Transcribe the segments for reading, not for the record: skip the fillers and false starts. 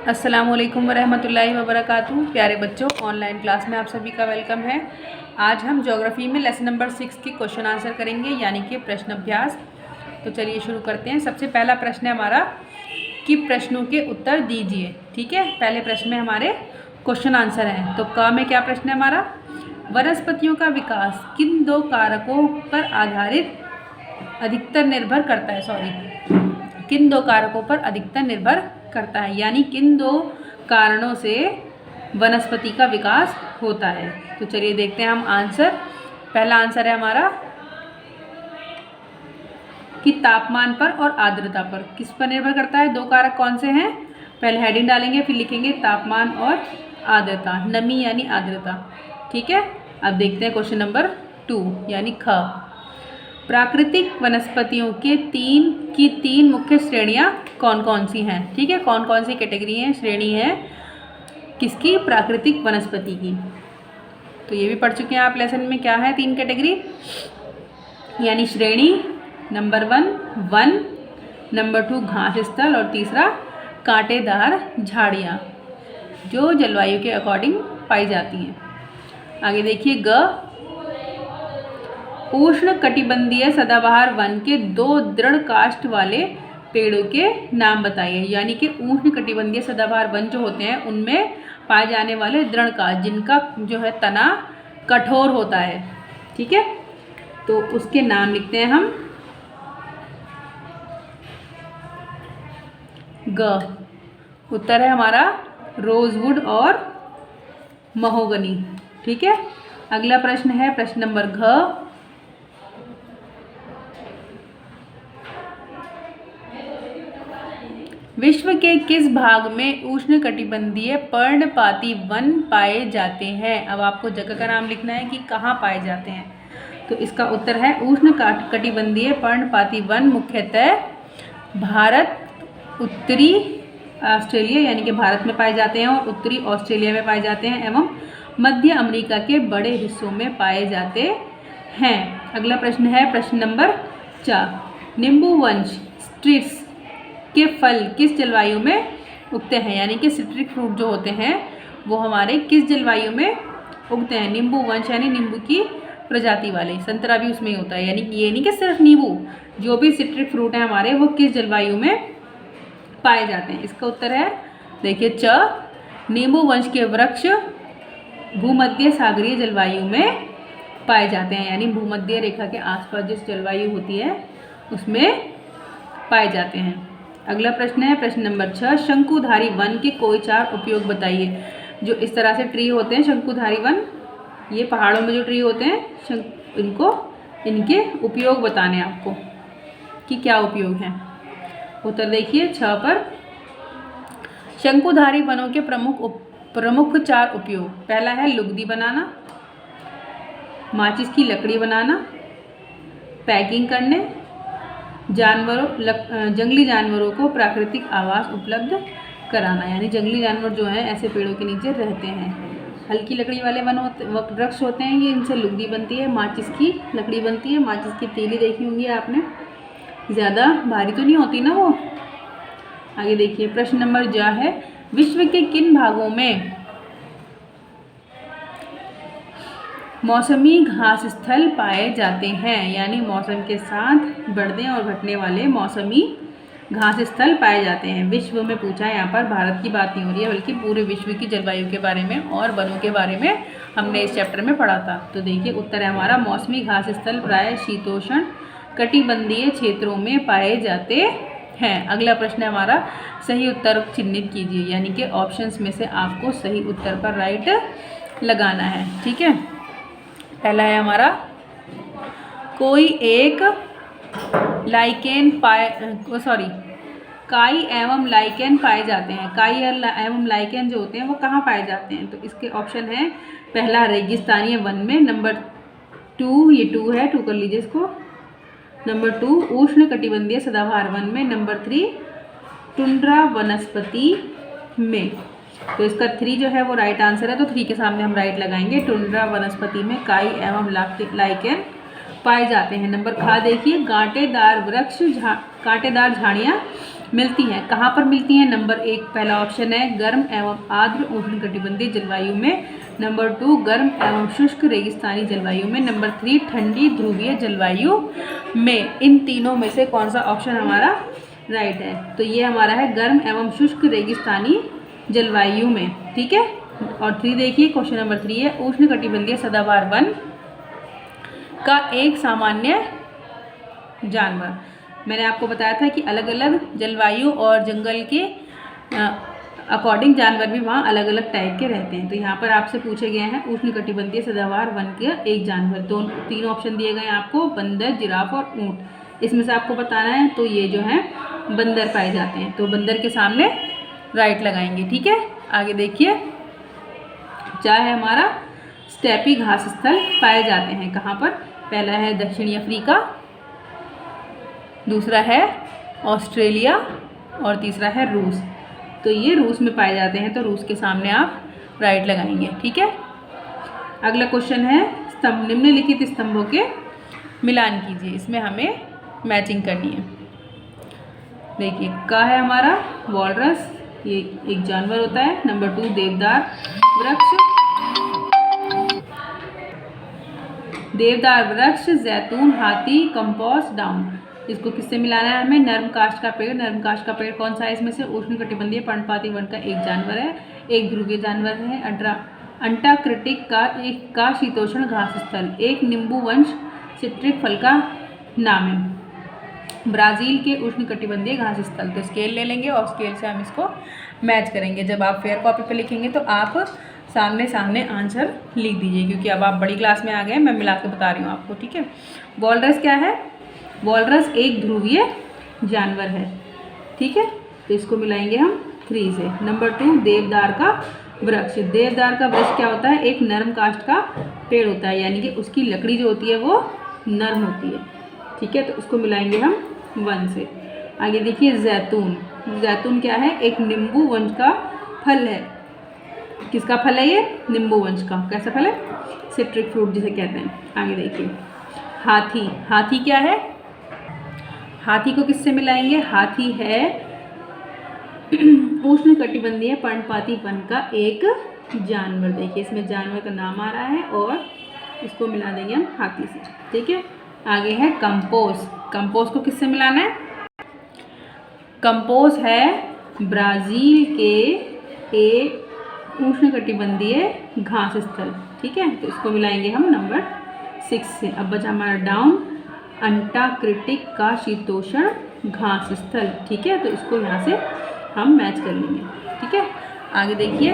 अस्सलामुअलैकुम वरहमतुल्लाहि वबरकातुहू। प्यारे बच्चों, ऑनलाइन क्लास में आप सभी का वेलकम है। आज हम ज्योग्राफी में लेसन नंबर 6 के क्वेश्चन आंसर करेंगे, यानी कि प्रश्न अभ्यास। तो चलिए शुरू करते हैं। सबसे पहला प्रश्न है हमारा कि प्रश्नों के उत्तर दीजिए। ठीक है, पहले प्रश्न में हमारे क्वेश्चन आंसर हैं। तो क में क्या प्रश्न है हमारा, वनस्पतियों का विकास किन दो कारकों पर आधारित अधिकतर निर्भर करता है। किन दो कारकों पर अधिकतर निर्भर करता है, यानी किन दो कारणों से वनस्पति का विकास होता है। तो चलिए देखते हैं हम आंसर। पहला आंसर है हमारा कि तापमान पर और आर्द्रता पर। किस पर निर्भर करता है, दो कारक कौन से हैं। पहले हेडिंग डालेंगे, फिर लिखेंगे तापमान और आर्द्रता, नमी यानी आर्द्रता। ठीक है, अब देखते हैं क्वेश्चन नंबर 2 यानी ख। प्राकृतिक वनस्पतियों के तीन मुख्य श्रेणियां कौन कौन सी हैं। ठीक है, कौन कौन सी कैटेगरी हैं, श्रेणी है किसकी, प्राकृतिक वनस्पति की। तो ये भी पढ़ चुके हैं आप लेसन में, क्या है तीन कैटेगरी, यानी श्रेणी। नंबर 1 वन, नंबर 2 घास स्थल और तीसरा कांटेदार झाड़ियाँ जो जलवायु के अकॉर्डिंग पाई जाती हैं। आगे देखिए ग, उष्ण कटिबंधीय सदाबहार वन के दो दृढ़ काष्ठ वाले पेड़ों के नाम बताइए। यानी कि उष्ण कटिबंधीय सदाबहार वन जो होते हैं उनमें पाए जाने वाले दृढ़ काष्ठ, जिनका जो है तना कठोर होता है। ठीक है, तो उसके नाम लिखते हैं हम ग। उत्तर है हमारा रोजवुड और महोगनी। ठीक है, अगला प्रश्न है प्रश्न नंबर घ। विश्व के किस भाग में उष्णकटिबंधीय पर्णपाती वन पाए जाते हैं। अब आपको जगह का नाम लिखना है कि कहाँ पाए जाते हैं। तो इसका उत्तर है उष्णकटिबंधीय पर्णपाती वन मुख्यतः भारत, उत्तरी ऑस्ट्रेलिया यानी कि भारत में पाए जाते हैं और उत्तरी ऑस्ट्रेलिया में पाए जाते हैं एवं मध्य अमेरिका के बड़े हिस्सों में पाए जाते हैं। अगला प्रश्न है प्रश्न नंबर 4। नींबू वंश स्ट्रीट्स के फल किस जलवायु में उगते हैं। यानी कि सिट्रिक फ्रूट जो होते हैं वो हमारे किस जलवायु में उगते हैं। नींबू वंश यानी नींबू की प्रजाति वाले, संतरा भी उसमें ही होता है। यानी ये नहीं कि सिर्फ नींबू, जो भी सिट्रिक फ्रूट हैं हमारे वो किस जलवायु में पाए जाते हैं। इसका उत्तर है देखिए च, नींबू वंश के वृक्ष भूमध्य सागरीय जलवायु में पाए जाते हैं। यानी भूमध्य रेखा के आसपास जिस जलवायु होती है उसमें पाए जाते हैं। अगला प्रश्न है प्रश्न नंबर 6। शंकुधारी वन के कोई 4 उपयोग बताइए। जो इस तरह से ट्री होते हैं शंकुधारी वन, ये पहाड़ों में जो ट्री होते हैं इनके उपयोग बताने आपको कि क्या उपयोग हैं। उत्तर देखिए 6 पर। शंकुधारी वनों के प्रमुख 4 उपयोग। पहला है लुगदी बनाना, माचिस की लकड़ी बनाना, पैकिंग करने, जंगली जानवरों को प्राकृतिक आवास उपलब्ध कराना। यानी जंगली जानवर जो हैं ऐसे पेड़ों के नीचे रहते हैं। हल्की लकड़ी वाले वृक्ष होते हैं ये, इनसे लुगदी बनती है, माचिस की लकड़ी बनती है। माचिस की तीली देखी होंगी आपने, ज़्यादा भारी तो नहीं होती ना वो। आगे देखिए प्रश्न नंबर जा है, विश्व के किन भागों में मौसमी घास स्थल पाए जाते हैं। यानी मौसम के साथ बढ़ने और घटने वाले मौसमी घास स्थल पाए जाते हैं। विश्व में पूछा है, यहाँ पर भारत की बात नहीं हो रही है बल्कि पूरे विश्व की जलवायु के बारे में और वनों के बारे में हमने इस चैप्टर में पढ़ा था। तो देखिए उत्तर है हमारा मौसमी घास स्थल प्राय शीतोष्ण कटिबंधीय क्षेत्रों में पाए जाते हैं। अगला प्रश्न है हमारा, सही उत्तर चिन्हित कीजिए। यानी कि ऑप्शंस में से आपको सही उत्तर पर राइट लगाना है। ठीक है, पहला है हमारा कोई एक काई एवं लाइकेन पाए जाते हैं। काई एवं लाइकेन जो होते हैं वो कहाँ पाए जाते हैं। तो इसके ऑप्शन है पहला रेगिस्तानी वन में, नंबर 2 ये 2 है, 2 कर लीजिए इसको। नंबर 2 उष्ण कटिबंधीय सदाबहार वन में, नंबर 3 टुंड्रा वनस्पति में। तो इसका 3 जो है वो राइट आंसर है, तो 3 के सामने हम राइट लगाएंगे। टुंड्रा वनस्पति में काई एवं लाइकेन पाए जाते हैं। नंबर खा देखिए, कांटेदार झाड़ियाँ मिलती हैं। कहाँ पर मिलती हैं? नंबर 1 पहला ऑप्शन है गर्म एवं आर्द्र उष्णकटिबंधीय जलवायु में, नंबर 2 गर्म एवं शुष्क रेगिस्तानी जलवायु में, नंबर 3 ठंडी ध्रुवीय जलवायु में। इन तीनों में से कौन सा ऑप्शन हमारा राइट है? तो ये हमारा है गर्म एवं शुष्क रेगिस्तानी जलवायु में। ठीक है। और 3 देखिए, क्वेश्चन नंबर 3 है उष्णकटिबंधीय सदाबहार वन का एक सामान्य जानवर। मैंने आपको बताया था कि अलग अलग जलवायु और जंगल के अकॉर्डिंग जानवर भी वहाँ अलग अलग टाइप के रहते हैं। तो यहाँ पर आपसे पूछे गए हैं उष्णकटिबंधीय सदाबहार वन का एक जानवर। 3 ऑप्शन दिए गए हैं आपको, बंदर, जिराफ और ऊँट। इसमें से आपको बताना है। तो ये जो है बंदर पाए जाते हैं, तो बंदर के सामने राइट लगाएंगे। ठीक है। आगे देखिए, क्या है हमारा? स्टेपी घास स्थल पाए जाते हैं कहाँ पर? पहला है दक्षिणी अफ्रीका, दूसरा है ऑस्ट्रेलिया और तीसरा है रूस। तो ये रूस में पाए जाते हैं, तो रूस के सामने आप राइट लगाएंगे। ठीक है। अगला क्वेश्चन है स्तंभ, निम्नलिखित स्तंभों के मिलान कीजिए। इसमें हमें मैचिंग करनी है। देखिए, का है हमारा वॉलरस, ये एक जानवर होता है। नंबर 2 देवदार वृक्ष, जैतून, हाथी, कंपास, डाउन। इसको किससे मिलाना है हमें? नर्म काष्ठ का पेड़। नर्म काष्ठ का पेड़ कौन सा है? इसमें से उष्णकटिबंधीय पर्णपाती वन का एक जानवर है, एक ध्रुवीय जानवर है। अंटार्कटिक का शीतोष्ण घास स्थल, एक नींबू वंश सिट्रिक फल का नाम है। ब्राज़ील के उष्णकटिबंधीय घास स्थल। तो स्केल ले लेंगे और स्केल से हम इसको मैच करेंगे। जब आप फेयर कॉपी पे लिखेंगे तो आप सामने सामने आंसर लिख दीजिए, क्योंकि अब आप बड़ी क्लास में आ गए, मैं मिला के बता रही हूँ आपको। ठीक है। वॉलरस क्या है? वॉलरस एक ध्रुवीय जानवर है। ठीक है। तो इसको मिलाएंगे हम 3 से। नंबर 2 देवदार का वृक्ष। देवदार का वृक्ष क्या होता है? एक नरम काष्ठ का पेड़ होता है, यानी कि उसकी लकड़ी जो होती है वो नरम होती है। ठीक है। तो उसको मिलाएंगे हम 1 से। आगे देखिए, जैतून। जैतून क्या है? एक नींबू वंश का फल है। किसका फल है ये? नींबू वंश का। कैसा फल है? सिट्रिक फ्रूट जिसे कहते हैं। आगे देखिए, हाथी। हाथी क्या है? हाथी को किससे मिलाएंगे? हाथी है उष्णकटिबंधीय पर्णपाती वन का एक जानवर। देखिए, इसमें जानवर का नाम आ रहा है और इसको मिला देंगे हम हाथी से। ठीक है। आगे है कंपोज। कंपोज को किससे मिलाना है? कंपोज है ब्राज़ील के एक उष्णकटिबंधीय घास स्थल। ठीक है। तो इसको मिलाएंगे हम नंबर 6 से। अब बचा हमारा डाउन, अंटार्कटिक का शीतोष्ण घास स्थल। ठीक है। तो इसको यहाँ से हम मैच कर लेंगे। ठीक है। आगे देखिए,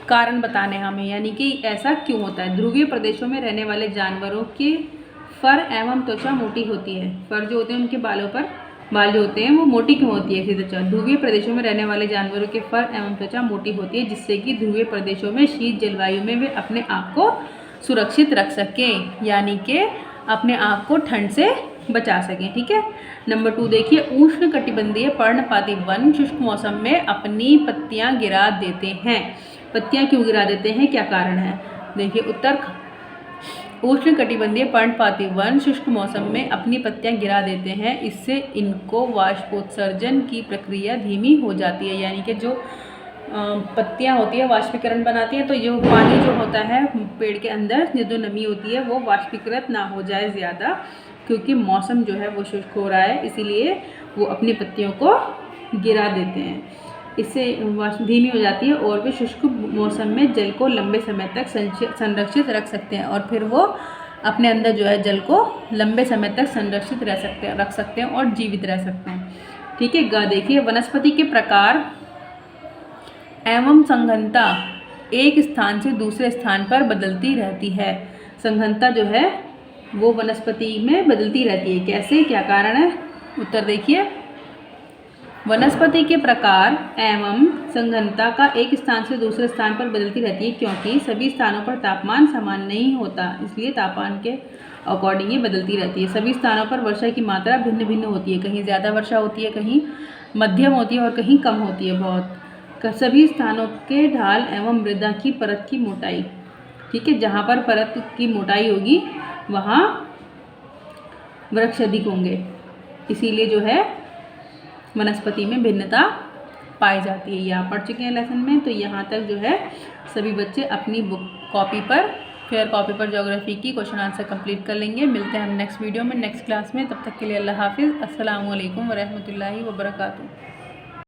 कारण बताने हमें, यानी कि ऐसा क्यों होता है। ध्रुवीय प्रदेशों में रहने वाले जानवरों के फर एवं त्वचा मोटी होती है। फर जो होते हैं उनके बालों पर बाल जो होते हैं वो मोटी क्यों होती है? इसी त्वचा। ध्रुवीय प्रदेशों में रहने वाले जानवरों के फर एवं त्वचा मोटी होती है, जिससे कि ध्रुवीय प्रदेशों में शीत जलवायु में वे अपने आप को सुरक्षित रख सकें, यानी कि अपने आप को ठंड से बचा सकें। ठीक है। नंबर 2 देखिए, उष्णकटिबंधीय पर्णपाती वन शुष्क मौसम में अपनी पत्तियां गिरा देते हैं। पत्तियां क्यों गिरा देते हैं? क्या कारण है? देखिए उत्तर, उष्णकटिबंधीय पर्णपाती वन शुष्क मौसम में अपनी पत्तियां गिरा देते हैं। इससे इनको वाष्पोत्सर्जन की प्रक्रिया धीमी हो जाती है, यानी कि जो पत्तियां होती है वाष्पीकरण बनाती हैं, तो ये पानी जो होता है पेड़ के अंदर जो नमी होती है वो वाष्पीकृत ना हो जाए ज़्यादा, क्योंकि मौसम जो है वो शुष्क हो रहा है, इसीलिए वो अपनी पत्तियों को गिरा देते हैं। इससे वाष्प धीमी हो जाती है और वे शुष्क मौसम में जल को लंबे समय तक संरक्षित रख सकते हैं, और फिर वो अपने अंदर जो है जल को लंबे समय तक संरक्षित रख सकते हैं और जीवित रह सकते हैं। ठीक है। ग देखिए, वनस्पति के प्रकार एवं सघनता एक स्थान से दूसरे स्थान पर बदलती रहती है। सघनता जो है वो वनस्पति में बदलती रहती है। कैसे? क्या कारण है? उत्तर देखिए, वनस्पति के प्रकार एवं सघनता का एक स्थान से दूसरे स्थान पर बदलती रहती है, क्योंकि सभी स्थानों पर तापमान समान नहीं होता, इसलिए तापमान के अकॉर्डिंग ही बदलती रहती है। सभी स्थानों पर वर्षा की मात्रा भिन्न भिन्न होती है, कहीं ज़्यादा वर्षा होती है, कहीं मध्यम होती है और कहीं कम होती है बहुत। सभी स्थानों के ढाल एवं मृदा की परत की मोटाई। ठीक है। जहाँ पर परत की मोटाई होगी वहाँ वृक्ष अधिक होंगे। इसीलिए जो है वनस्पति में भिन्नता पाई जाती है। ये आप पढ़ चुके हैं लेसन में। तो यहाँ तक जो है सभी बच्चे अपनी बुक कॉपी पर फेयर कॉपी पर ज्योग्राफी की क्वेश्चन आंसर कंप्लीट कर लेंगे। मिलते हैं हम नेक्स्ट वीडियो में नेक्स्ट क्लास में। तब तक के लिए अल्लाह हाफिज़। अस्सलामु अलैकुम वरहमतुल्लाहि वबरकातुहू।